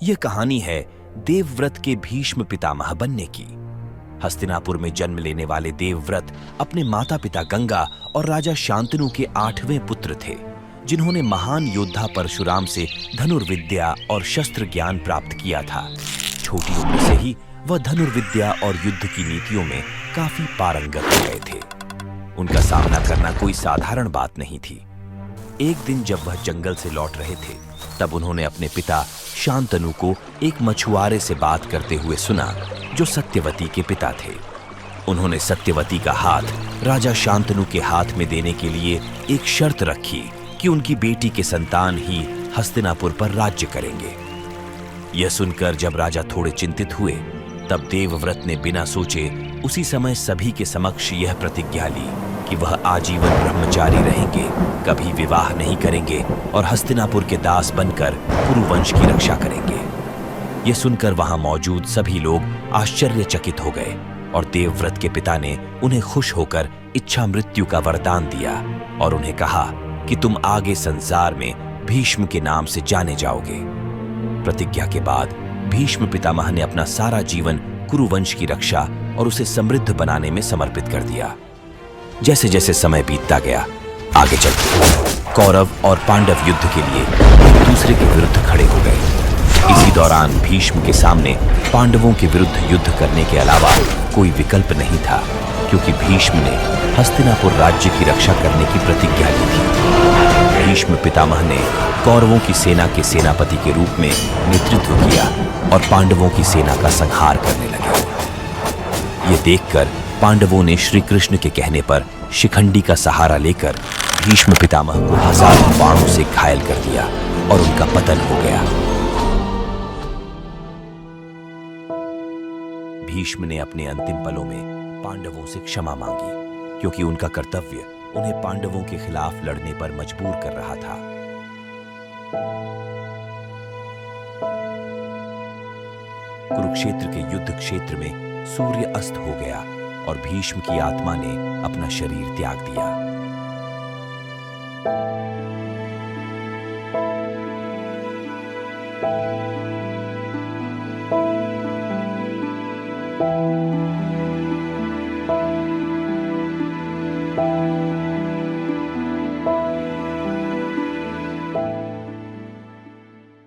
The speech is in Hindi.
यह कहानी है देवव्रत के भीष्म पितामह बनने की। हस्तिनापुर में जन्म लेने वाले देवव्रत अपने माता पिता गंगा और राजा शांतनु के 8वें पुत्र थे, जिन्होंने महान योद्धा परशुराम से धनुर्विद्या और शस्त्र ज्ञान प्राप्त किया था। छोटी उम्र से ही वह धनुर्विद्या और युद्ध की नीतियों में काफी पारंगत हो गए थे। उनका सामना करना कोई साधारण बात नहीं थी। एक दिन जब वह जंगल से लौट रहे थे, तब उन्होंने अपने पिता शांतनु को एक मछुआरे से बात करते हुए सुना, जो सत्यवती के पिता थे। उन्होंने सत्यवती का हाथ राजा शांतनु के हाथ में देने के लिए एक शर्त रखी कि उनकी बेटी के संतान ही हस्तिनापुर पर राज्य करेंगे। यह सुनकर जब राजा थोड़े चिंतित हुए, तब देवव्रत ने बिना सोचे उसी समय सभी के समक्ष यह प्रतिज्ञा ली कि वह आजीवन ब्रह्मचारी रहेंगे, कभी विवाह नहीं करेंगे और हस्तिनापुर के दास बनकर कुरुवंश की रक्षा करेंगे। यह सुनकर वहां मौजूद सभी लोग आश्चर्यचकित हो गए और देवव्रत के पिता ने उन्हें खुश होकर इच्छा मृत्यु का वरदान दिया और उन्हें कहा कि तुम आगे संसार में भीष्म के नाम से जाने जाओगे। प्रतिज्ञा के बाद भीष्म पितामह ने अपना सारा जीवन कुरुवंश की रक्षा और उसे समृद्ध बनाने में समर्पित कर दिया। जैसे जैसे समय बीतता गया, आगे चलते कौरव और पांडव युद्ध के लिए एक दूसरे के विरुद्ध खड़े हो गए। इसी दौरान भीष्म के सामने पांडवों के विरुद्ध युद्ध करने के अलावा कोई विकल्प नहीं था, क्योंकि भीष्म ने हस्तिनापुर राज्य की रक्षा करने की प्रतिज्ञा ली थी। भीष्म पितामह ने कौरवों की सेना के सेनापति के रूप में नेतृत्व किया और पांडवों की सेना का संहार करने लगे। ये देखकर पांडवों ने श्री कृष्ण के कहने पर शिखंडी का सहारा लेकर भीष्म पितामह को हजारों बाणों से घायल कर दिया और उनका पतन हो गया। भीष्म ने अपने अंतिम पलों में पांडवों से क्षमा मांगी, क्योंकि उनका कर्तव्य उन्हें पांडवों के खिलाफ लड़ने पर मजबूर कर रहा था। कुरुक्षेत्र के युद्ध क्षेत्र में सूर्य अस्त हो गया और भीष्म की आत्मा ने अपना शरीर त्याग दिया।